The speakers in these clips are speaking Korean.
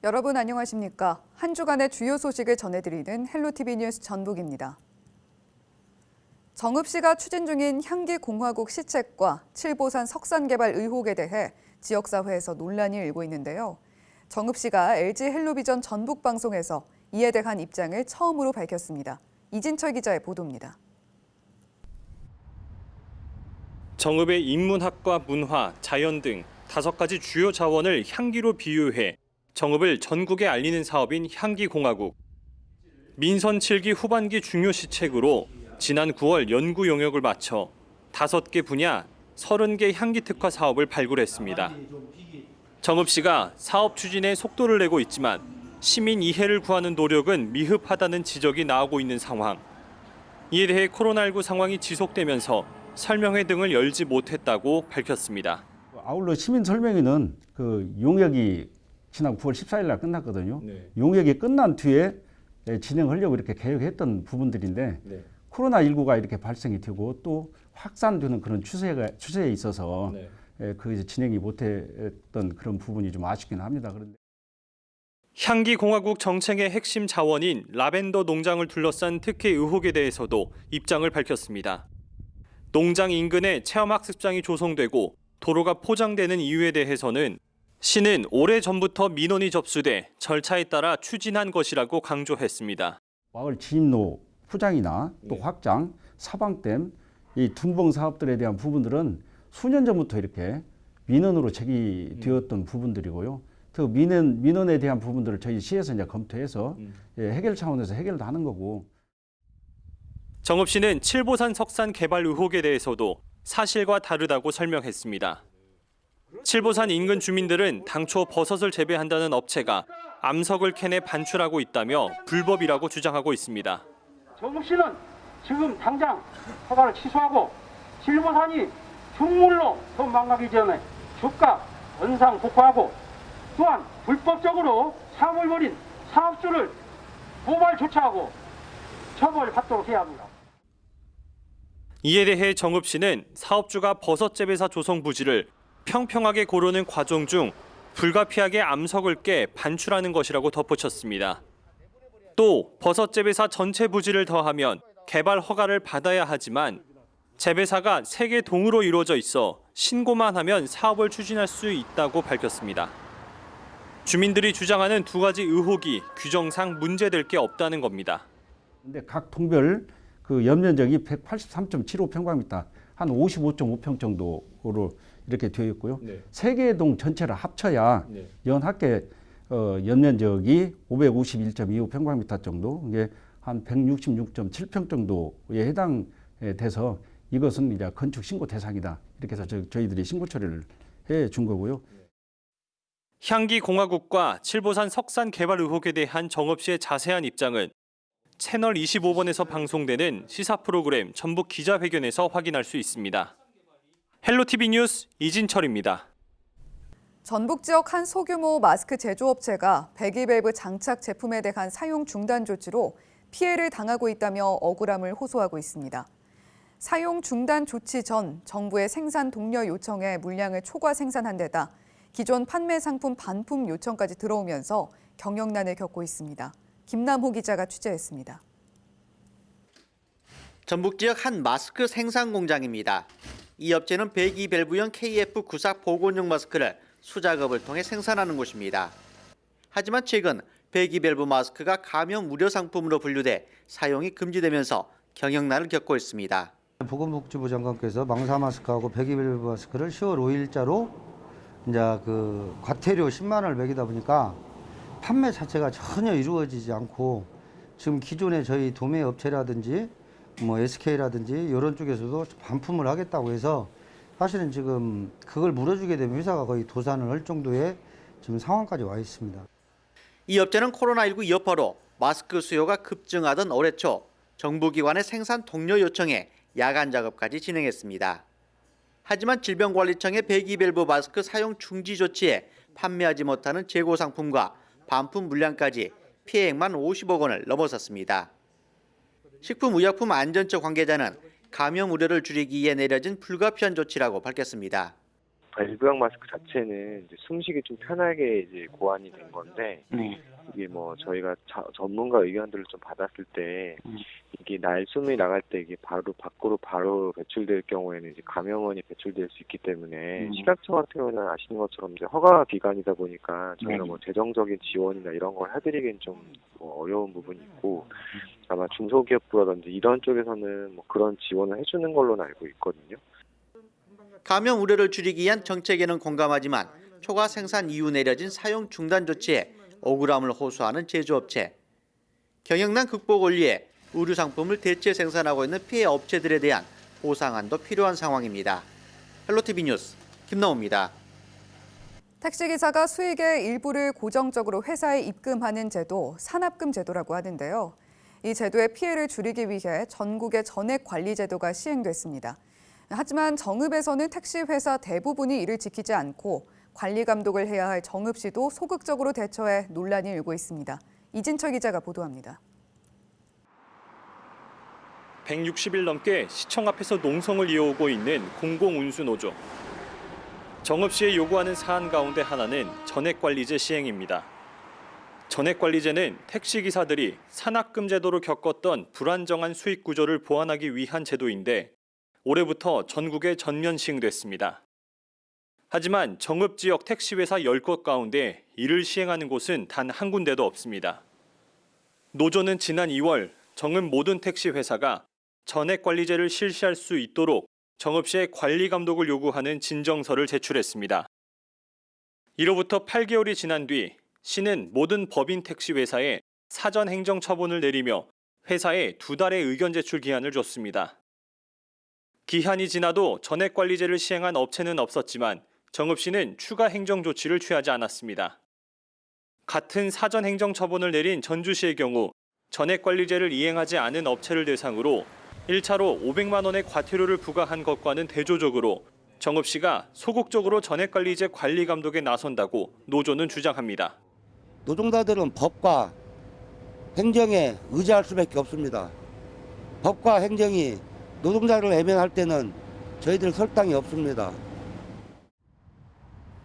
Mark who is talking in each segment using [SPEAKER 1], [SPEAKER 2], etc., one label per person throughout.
[SPEAKER 1] 여러분 안녕하십니까? 한 주간의 주요 소식을 전해드리는 헬로티비 뉴스 전북입니다. 정읍시가 추진 중인 향기공화국 시책과 칠보산 석산 개발 의혹에 대해 지역사회에서 논란이 일고 있는데요. 정읍시가 LG 헬로비전 전북 방송에서 이에 대한 입장을 처음으로 밝혔습니다. 이진철 기자의 보도입니다.
[SPEAKER 2] 정읍의 인문학과 문화, 자연 등 5가지 주요 자원을 향기로 비유해 정읍을 전국에 알리는 사업인 향기공화국. 민선 7기 후반기 중요 시책으로 지난 9월 연구 용역을 마쳐 5개 분야 30개 향기 특화 사업을 발굴했습니다. 정읍시가 사업 추진에 속도를 내고 있지만 시민 이해를 구하는 노력은 미흡하다는 지적이 나오고 있는 상황. 이에 대해 코로나19 상황이 지속되면서 설명회 등을 열지 못했다고 밝혔습니다.
[SPEAKER 3] 아울러 시민 설명회는 용역이 지난 9월 14일 날 끝났거든요. 용역이 끝난 뒤에 진행하려고 이렇게 계획했던 부분들인데 코로나19가 이렇게 발생이 되고 또 확산되는 그런 추세에 있어서 그 진행이 못했던 그런 부분이 좀 아쉽긴 합니다. 그런데
[SPEAKER 2] 향기공화국 정책의 핵심 자원인 라벤더 농장을 둘러싼 특혜 의혹에 대해서도 입장을 밝혔습니다. 농장 인근에 체험학습장이 조성되고 도로가 포장되는 이유에 대해서는 시는 오래전부터 민원이 접수돼 절차에 따라 추진한 것이라고 강조했습니다.
[SPEAKER 3] 마을 진입로 포장이나 또 확장, 사방댐, 이 둔봉 사업들에 대한 부분들은 수년 전부터 이렇게 민원으로 제기되었던 부분들이고요. 그 민원에 대한 부분들을 저희 시에서 이제 검토해서 해결 차원에서 해결도 하는 거고.
[SPEAKER 2] 정읍시는 칠보산 석산 개발 의혹에 대해서도 사실과 다르다고 설명했습니다. 칠보산 인근 주민들은 당초 버섯을 재배한다는 업체가 암석을 캐내 반출하고 있다며 불법이라고 주장하고 있습니다.
[SPEAKER 4] 정읍시는 지금 당장 허가를 취소하고 칠보산이 중물로 더 망가기 전에 주가 원상 복구하고 또한 불법적으로 사업을 벌인 사업주를 고발 조치하고 처벌받도록 해야 합니다.
[SPEAKER 2] 이에 대해 정읍시는 사업주가 버섯 재배사 조성 부지를 평평하게 고르는 과정 중 불가피하게 암석을 깨 반출하는 것이라고 덧붙였습니다. 또 버섯 재배사 전체 부지를 더하면 개발 허가를 받아야 하지만 재배사가 3개 동으로 이루어져 있어 신고만 하면 사업을 추진할 수 있다고 밝혔습니다. 주민들이 주장하는 2가지 의혹이 규정상 문제될 게 없다는 겁니다.
[SPEAKER 3] 근데 각 동별 그 연면적이 183.75평방미터, 한 55.5평 정도로 이렇게 되어 있고요. 3개 동 전체를 합쳐야 연합계 연면적이 551.25평방미터 정도, 이게 한 166.7평 정도에 해당돼서 이것은 이제 건축 신고 대상이다. 이렇게 해서 저희들이 신고 처리를 해 준 거고요.
[SPEAKER 2] 향기공화국과 칠보산 석산 개발 의혹에 대한 정읍시의 자세한 입장은 채널 25번에서 방송되는 시사 프로그램 전북 기자회견에서 확인할 수 있습니다. 헬로티비 뉴스 이진철입니다.
[SPEAKER 1] 전북 지역 한 소규모 마스크 제조업체가 배기밸브 장착 제품에 대한 사용 중단 조치로 피해를 당하고 있다며 억울함을 호소하고 있습니다. 사용 중단 조치 전 정부의 생산 독려 요청에 물량을 초과 생산한 데다 기존 판매 상품 반품 요청까지 들어오면서 경영난을 겪고 있습니다. 김남호 기자가 취재했습니다.
[SPEAKER 5] 전북 지역 한 마스크 생산 공장입니다. 이 업체는 배기밸브형 KF94 보건용 마스크를 수작업을 통해 생산하는 곳입니다. 하지만 최근 배기밸브 마스크가 감염 우려 상품으로 분류돼 사용이 금지되면서 경영난을 겪고 있습니다.
[SPEAKER 6] 보건복지부 장관께서 망사 마스크하고 배기밸브 마스크를 10월 5일자로 이제 그 과태료 10만 원을 매기다 보니까 판매 자체가 전혀 이루어지지 않고 지금 기존에 저희 도매 업체라든지 뭐 SK라든지 이런 쪽에서도 반품을 하겠다고 해서 사실은 지금 그걸 물어주게 되면 회사가 거의 도산을 할 정도의 지금 상황까지 와 있습니다.
[SPEAKER 5] 이 업체는 코로나19 여파로 마스크 수요가 급증하던 올해 초 정부기관의 생산 독려 요청에 야간 작업까지 진행했습니다. 하지만 질병관리청의 배기밸브 마스크 사용 중지 조치에 판매하지 못하는 재고 상품과 반품 물량까지 피해액만 50억 원을 넘어섰습니다. 식품의약품안전처 관계자는 감염 우려를 줄이기 위해 내려진 불가피한 조치라고 밝혔습니다.
[SPEAKER 7] 일부형 마스크 자체는 이제 숨쉬기 좀 편하게 이제 고안이 된 건데 이게 뭐 저희가 전문가 의견들을 좀 받았을 때 이게 날숨이 나갈 때 이게 바로 밖으로 바로 배출될 경우에는 이제 감염원이 배출될 수 있기 때문에 식약처 같은 경우는 아시는 것처럼 이제 허가 기관이다 보니까 저희가 뭐 재정적인 지원이나 이런 걸 해드리기엔 좀 뭐 어려운 부분이 있고 아마 중소기업부라든지 이런 쪽에서는 뭐 그런 지원을 해주는 걸로는 알고 있거든요.
[SPEAKER 5] 감염 우려를 줄이기 위한 정책에는 공감하지만 초과 생산 이후 내려진 사용 중단 조치에 억울함을 호소하는 제조업체. 경영난 극복을 위해 의류 상품을 대체 생산하고 있는 피해 업체들에 대한 보상안도 필요한 상황입니다. 헬로티비 뉴스 김나옵니다.
[SPEAKER 1] 택시기사가 수익의 일부를 고정적으로 회사에 입금하는 제도, 산합금 제도라고 하는데요. 이 제도의 피해를 줄이기 위해 전국의 전액관리제도가 시행됐습니다. 하지만 정읍에서는 택시회사 대부분이 이를 지키지 않고 관리 감독을 해야 할 정읍시도 소극적으로 대처해 논란이 일고 있습니다. 이진철 기자가 보도합니다.
[SPEAKER 2] 160일 넘게 시청 앞에서 농성을 이어오고 있는 공공운수노조. 정읍시에 요구하는 사안 가운데 하나는 전액관리제 시행입니다. 전액관리제는 택시기사들이 산학금 제도로 겪었던 불안정한 수익 구조를 보완하기 위한 제도인데 올해부터 전국에 전면 시행됐습니다. 하지만 정읍 지역 택시회사 10곳 가운데 이를 시행하는 곳은 단 한 군데도 없습니다. 노조는 지난 2월 정읍 모든 택시회사가 전액관리제를 실시할 수 있도록 정읍시에 관리 감독을 요구하는 진정서를 제출했습니다. 이로부터 8개월이 지난 뒤 시는 모든 법인 택시회사에 사전 행정 처분을 내리며 회사에 2달의 의견 제출 기한을 줬습니다. 기한이 지나도 전액관리제를 시행한 업체는 없었지만 정읍시는 추가 행정 조치를 취하지 않았습니다. 같은 사전 행정 처분을 내린 전주시의 경우 전액관리제를 이행하지 않은 업체를 대상으로 1차로 500만 원의 과태료를 부과한 것과는 대조적으로 정읍시가 소극적으로 전액관리제 관리 감독에 나선다고 노조는 주장합니다.
[SPEAKER 8] 노동자들은 법과 행정에 의지할 수밖에 없습니다. 법과 행정이 노동자를 애면할 때는 저희들 설당이 없습니다.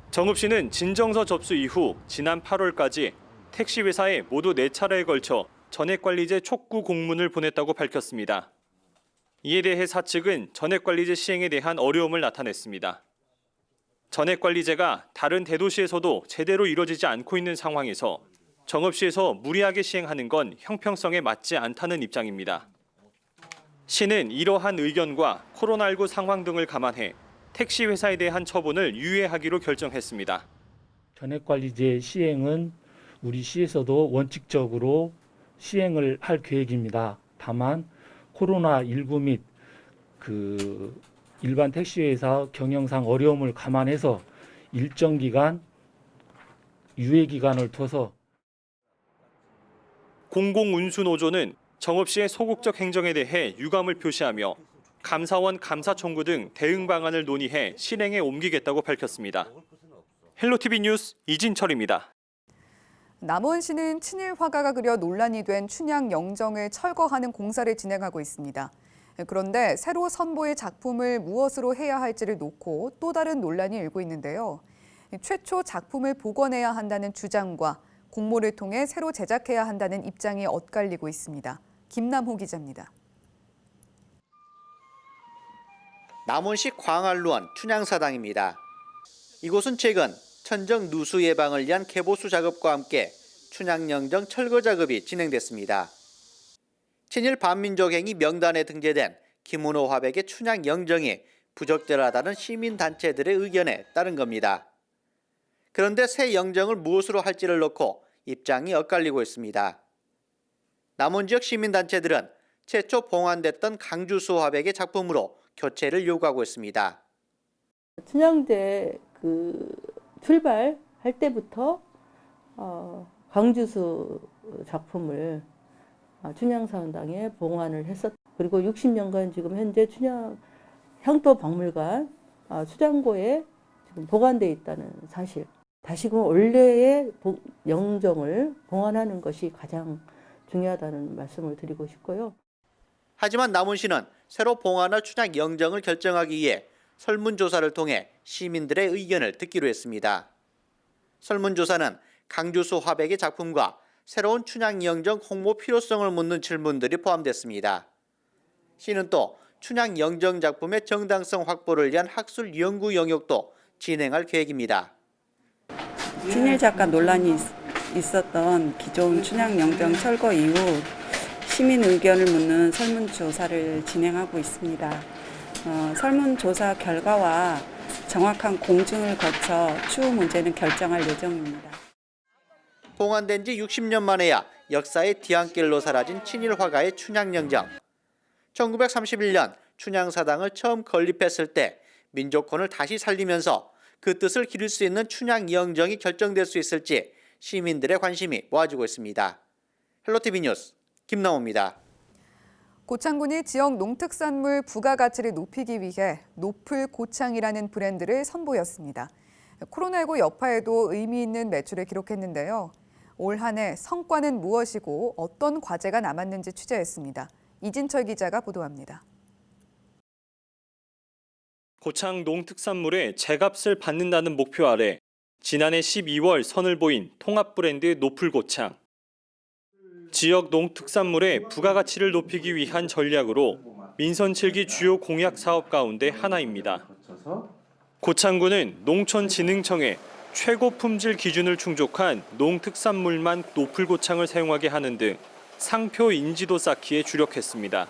[SPEAKER 2] 정읍시는 진정서 접수 이후 지난 8월까지 택시회사에 모두 4차례에 걸쳐 전액관리제 촉구 공문을 보냈다고 밝혔습니다. 이에 대해 사측은 전액관리제 시행에 대한 어려움을 나타냈습니다. 전액관리제가 다른 대도시에서도 제대로 이뤄지지 않고 있는 상황에서 정읍시에서 무리하게 시행하는 건 형평성에 맞지 않다는 입장입니다. 시는 이러한 의견과 코로나19 상황 등을 감안해 택시회사에 대한 처분을 유예하기로 결정했습니다.
[SPEAKER 9] 전액관리제 시행은 우리 시에서도 원칙적으로 시행을 할 계획입니다. 다만 코로나19 및 일반 택시회사 경영상 어려움을 감안해서 일정 기간 유예 기간을 둬서
[SPEAKER 2] 공공운수노조는 정읍시의 소극적 행정에 대해 유감을 표시하며 감사원 감사 청구 등 대응 방안을 논의해 실행에 옮기겠다고 밝혔습니다. 헬로티비 뉴스 이진철입니다.
[SPEAKER 1] 남원시는 친일 화가가 그려 논란이 된 춘향 영정을 철거하는 공사를 진행하고 있습니다. 그런데 새로 선보일 작품을 무엇으로 해야 할지를 놓고 또 다른 논란이 일고 있는데요. 최초 작품을 복원해야 한다는 주장과 공모를 통해 새로 제작해야 한다는 입장이 엇갈리고 있습니다. 김남호 기자입니다.
[SPEAKER 5] 남원시 광안루원 춘향사당입니다. 이곳은 최근 천정 누수 예방을 위한 개보수 작업과 함께 춘향영정 철거 작업이 진행됐습니다. 친일 반민족 행위 명단에 등재된 김은호 화백의 춘향영정이 부적절하다는 시민단체들의 의견에 따른 겁니다. 그런데 새 영정을 무엇으로 할지를 놓고 입장이 엇갈리고 있습니다. 남원 지역 시민단체들은 최초 봉안됐던 강주수 화백의 작품으로 교체를 요구하고 있습니다.
[SPEAKER 10] 춘향제 출발할 때부터 강주수 작품을 춘향사당에 봉안을 했었. 그리고 60년간 지금 현재 춘향 향토박물관 수장고에 지금 보관돼 있다는 사실. 다시금 원래의 영정을 봉안하는 것이 가장 중요하다는 말씀을 드리고 싶고요.
[SPEAKER 5] 하지만 남원시는 새로 봉안할 춘향 영정을 결정하기 위해 설문조사를 통해 시민들의 의견을 듣기로 했습니다. 설문조사는 강주수 화백의 작품과 새로운 춘향영정 홍보 필요성을 묻는 질문들이 포함됐습니다. 시는 또 춘향영정 작품의 정당성 확보를 위한 학술 연구 영역도 진행할 계획입니다.
[SPEAKER 11] 친일 작가 논란이 있었던 기존 춘향영정 철거 이후 시민 의견을 묻는 설문조사를 진행하고 있습니다. 설문조사 결과와 정확한 공증을 거쳐 추후 문제는 결정할 예정입니다.
[SPEAKER 5] 봉안된 지 60년 만에야 역사의 뒤안길로 사라진 친일 화가의 춘향영정. 1931년 춘향사당을 처음 건립했을 때 민족혼을 다시 살리면서 그 뜻을 기릴 수 있는 춘향영정이 결정될 수 있을지 시민들의 관심이 모아지고 있습니다. 헬로티비 뉴스 김남호입니다.
[SPEAKER 1] 고창군이 지역 농특산물 부가가치를 높이기 위해 노풀고창이라는 브랜드를 선보였습니다. 코로나19 여파에도 의미 있는 매출을 기록했는데요. 올 한 해 성과는 무엇이고 어떤 과제가 남았는지 취재했습니다. 이진철 기자가 보도합니다.
[SPEAKER 2] 고창 농특산물의 제값을 받는다는 목표 아래 지난해 12월 선을 보인 통합 브랜드 노풀고창. 지역 농특산물의 부가가치를 높이기 위한 전략으로 민선 7기 주요 공약 사업 가운데 하나입니다. 고창군은 농촌진흥청에 최고 품질 기준을 충족한 농특산물만 노풀고창을 사용하게 하는 등 상표 인지도 쌓기에 주력했습니다.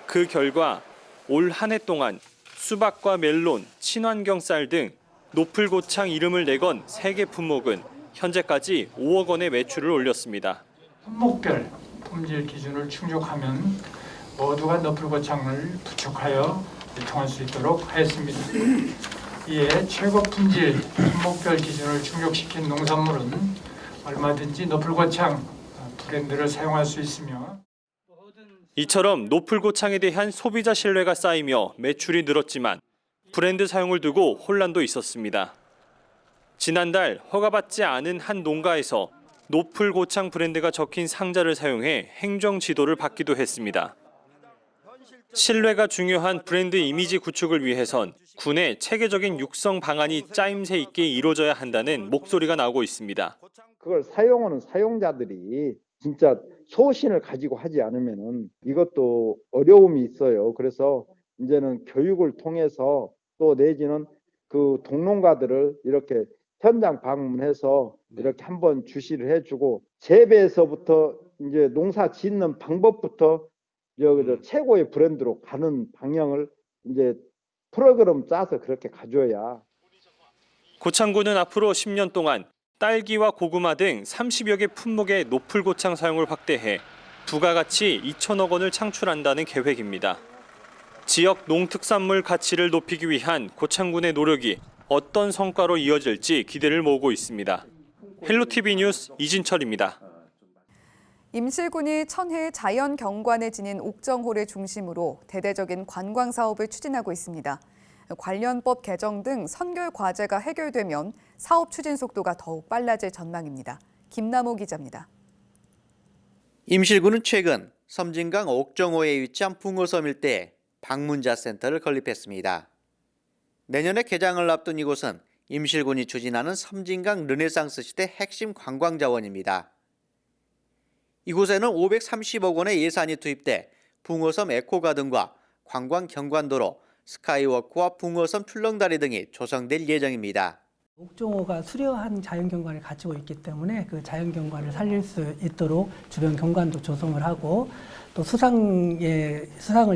[SPEAKER 2] 그 결과 올 한 해 동안 수박과 멜론, 친환경 쌀 등 노풀고창 이름을 내건 3개 품목은 현재까지 5억 원의 매출을 올렸습니다.
[SPEAKER 12] 품목별 품질 기준을 충족하면 모두가 노풀고창을 부축하여 유통할 수 있도록 하였습니다. 이에 최고 품질 품목별 기준을 충족시킨 농산물은 얼마든지 노풀고창 브랜드를 사용할 수 있으며
[SPEAKER 2] 이처럼 노풀고창에 대한 소비자 신뢰가 쌓이며 매출이 늘었지만 브랜드 사용을 두고 혼란도 있었습니다. 지난달 허가받지 않은 한 농가에서 노풀고창 브랜드가 적힌 상자를 사용해 행정 지도를 받기도 했습니다. 신뢰가 중요한 브랜드 이미지 구축을 위해선 군의 체계적인 육성 방안이 짜임새 있게 이루어져야 한다는 목소리가 나오고 있습니다.
[SPEAKER 13] 그걸 사용하는 사용자들이 진짜 소신을 가지고 하지 않으면은 이것도 어려움이 있어요. 그래서 이제는 교육을 통해서 또 내지는 그 동농가들을 이렇게 현장 방문해서 이렇게 한번 주시를 해주고 재배에서부터 이제 농사 짓는 방법부터 최고의 브랜드로 가는 방향을 이제 프로그램 짜서 그렇게 가져야.
[SPEAKER 2] 고창군은 앞으로 10년 동안 딸기와 고구마 등 30여 개 품목의 노풀고창 사용을 확대해 부가가치 2천억 원을 창출한다는 계획입니다. 지역 농특산물 가치를 높이기 위한 고창군의 노력이 어떤 성과로 이어질지 기대를 모으고 있습니다. 헬로티비 뉴스 이진철입니다.
[SPEAKER 1] 임실군이 천혜의 자연경관에 지닌 옥정홀을 중심으로 대대적인 관광 사업을 추진하고 있습니다. 관련법 개정 등 선결 과제가 해결되면 사업 추진 속도가 더욱 빨라질 전망입니다. 김남호 기자입니다.
[SPEAKER 5] 임실군은 최근 섬진강 옥정호에 위치한 붕어섬 일대에 방문자 센터를 건립했습니다. 내년에 개장을 앞둔 이곳은 임실군이 추진하는 섬진강 르네상스 시대 핵심 관광 자원입니다. 이곳에는 530억 원의 예산이 투입돼 붕어섬 에코가든과 관광 경관도로, 스카이워크와 붕어섬 출렁다리 등이 조성될 예정입니다.
[SPEAKER 14] 옥정호가 수려한 자연경관을 가지고 있기 때문에 그 자연경관을 살릴 수 있도록 주변 경관도 조성을 하고 또 수상을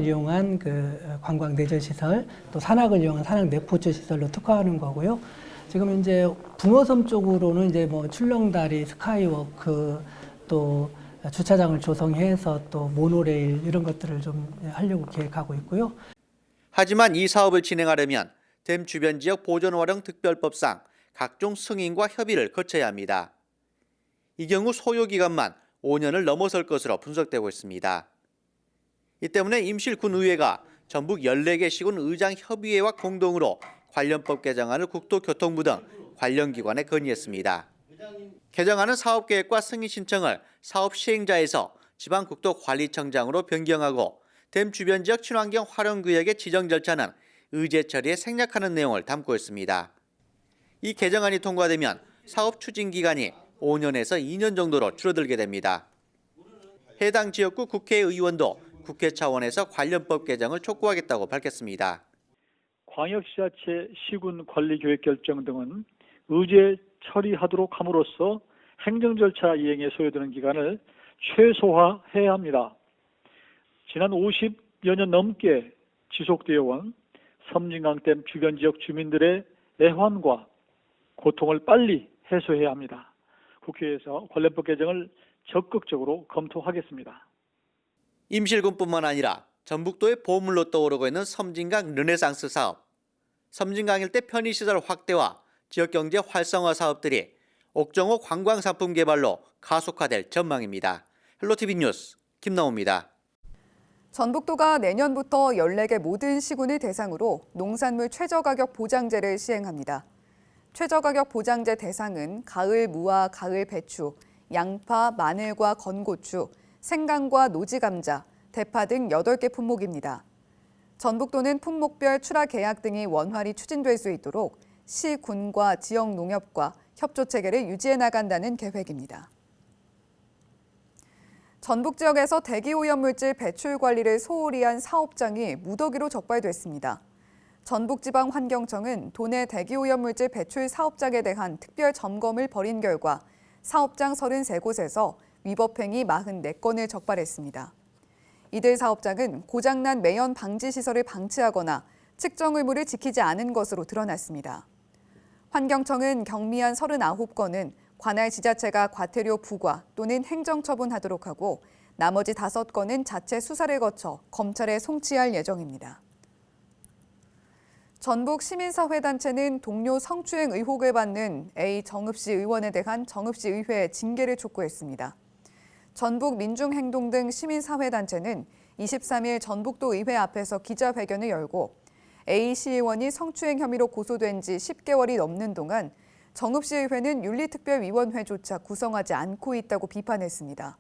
[SPEAKER 14] 이용한 그 관광 내전시설, 또 산악을 이용한 산악 내포처 시설로 특화하는 거고요. 지금 이제 붕어섬 쪽으로는 이제 뭐 출렁다리, 스카이워크, 또 주차장을 조성해서 또 모노레일 이런 것들을 좀 하려고 계획하고 있고요.
[SPEAKER 5] 하지만 이 사업을 진행하려면 댐 주변 지역 보존활용 특별법상 각종 승인과 협의를 거쳐야 합니다. 이 경우 소요 기간만 5년을 넘어설 것으로 분석되고 있습니다. 이 때문에 임실군의회가 전북 14개 시군 의장협의회와 공동으로 관련법 개정안을 국토교통부 등 관련 기관에 건의했습니다. 개정안은 사업계획과 승인 신청을 사업 시행자에서 지방국토관리청장으로 변경하고 댐 주변 지역 친환경 활용구역의 지정 절차는 의제 처리에 생략하는 내용을 담고 있습니다. 이 개정안이 통과되면 사업 추진 기간이 5년에서 2년 정도로 줄어들게 됩니다. 해당 지역구 국회의원도 국회 차원에서 관련법 개정을 촉구하겠다고 밝혔습니다.
[SPEAKER 15] 광역지자체 시군 관리 계획 결정 등은 의제 처리하도록 함으로써 행정 절차 이행에 소요되는 기간을 최소화해야 합니다. 지난 50여 년 넘게 지속되어 온 섬진강댐 주변 지역 주민들의 애환과 고통을 빨리 해소해야 합니다. 국회에서 관련법 개정을 적극적으로 검토하겠습니다.
[SPEAKER 5] 임실군뿐만 아니라 전북도의 보물로 떠오르고 있는 섬진강 르네상스 사업, 섬진강 일대 편의시설 확대와 지역경제 활성화 사업들이 옥정호 관광상품 개발로 가속화될 전망입니다. 헬로티비 뉴스 김나옵니다.
[SPEAKER 1] 전북도가 내년부터 14개 모든 시군을 대상으로 농산물 최저가격 보장제를 시행합니다. 최저가격 보장제 대상은 가을 무와 가을 배추, 양파, 마늘과 건고추, 생강과 노지감자, 대파 등 8개 품목입니다. 전북도는 품목별 출하 계약 등이 원활히 추진될 수 있도록 시, 군과 지역 농협과 협조 체계를 유지해 나간다는 계획입니다. 전북 지역에서 대기오염물질 배출 관리를 소홀히 한 사업장이 무더기로 적발됐습니다. 전북지방환경청은 도내 대기오염물질 배출 사업장에 대한 특별 점검을 벌인 결과 사업장 33곳에서 위법행위 44건을 적발했습니다. 이들 사업장은 고장난 매연 방지 시설을 방치하거나 측정 의무를 지키지 않은 것으로 드러났습니다. 환경청은 경미한 39건은 관할 지자체가 과태료 부과 또는 행정처분하도록 하고 나머지 5건은 자체 수사를 거쳐 검찰에 송치할 예정입니다. 전북 시민사회단체는 동료 성추행 의혹을 받는 A 정읍시 의원에 대한 정읍시 의회 징계를 촉구했습니다. 전북 민중행동 등 시민사회단체는 23일 전북도 의회 앞에서 기자회견을 열고 A 시의원이 성추행 혐의로 고소된 지 10개월이 넘는 동안 정읍시의회는 윤리특별위원회조차 구성하지 않고 있다고 비판했습니다.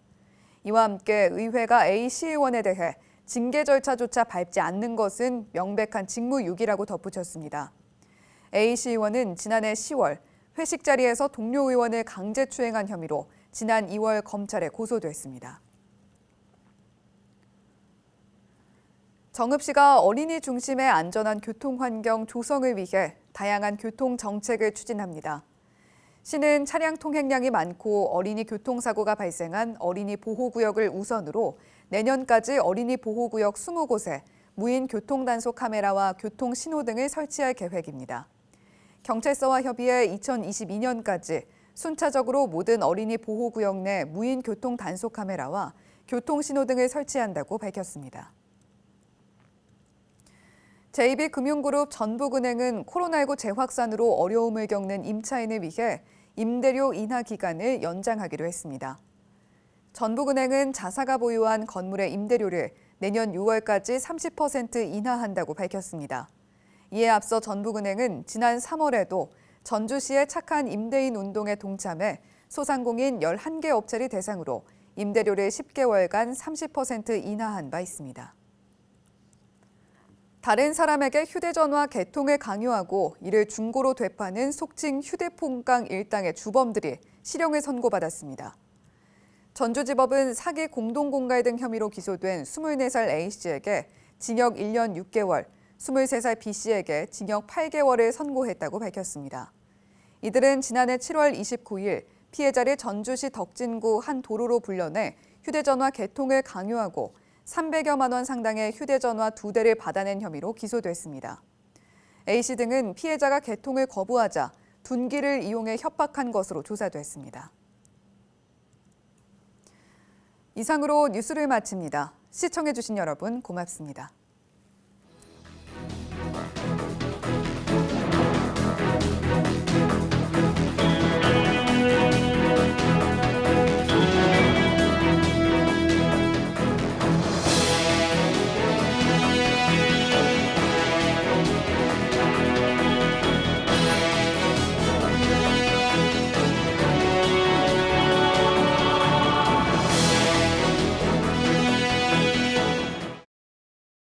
[SPEAKER 1] 이와 함께 의회가 A 시의원에 대해 징계 절차조차 밟지 않는 것은 명백한 직무유기라고 덧붙였습니다. A 시의원은 지난해 10월 회식 자리에서 동료 의원을 강제추행한 혐의로 지난 2월 검찰에 고소됐습니다. 정읍시가 어린이 중심의 안전한 교통환경 조성을 위해 다양한 교통정책을 추진합니다. 시는 차량 통행량이 많고 어린이 교통사고가 발생한 어린이 보호구역을 우선으로 내년까지 어린이 보호구역 20곳에 무인 교통단속 카메라와 교통신호 등을 설치할 계획입니다. 경찰서와 협의해 2022년까지 순차적으로 모든 어린이 보호구역 내 무인 교통단속 카메라와 교통신호 등을 설치한다고 밝혔습니다. JB금융그룹 전북은행은 코로나19 재확산으로 어려움을 겪는 임차인을 위해 임대료 인하 기간을 연장하기로 했습니다. 전북은행은 자사가 보유한 건물의 임대료를 내년 6월까지 30% 인하한다고 밝혔습니다. 이에 앞서 전북은행은 지난 3월에도 전주시의 착한 임대인 운동에 동참해 소상공인 11개 업체를 대상으로 임대료를 10개월간 30% 인하한 바 있습니다. 다른 사람에게 휴대전화 개통을 강요하고 이를 중고로 되파는 속칭 휴대폰깡 일당의 주범들이 실형을 선고받았습니다. 전주지법은 사기 공동공갈 등 혐의로 기소된 24살 A씨에게 징역 1년 6개월, 23살 B씨에게 징역 8개월을 선고했다고 밝혔습니다. 이들은 지난해 7월 29일 피해자를 전주시 덕진구 한 도로로 불러내 휴대전화 개통을 강요하고 300여만 원 상당의 휴대전화 2대를 받아낸 혐의로 기소됐습니다. A씨 등은 피해자가 개통을 거부하자 둔기를 이용해 협박한 것으로 조사됐습니다. 이상으로 뉴스를 마칩니다. 시청해주신 여러분 고맙습니다.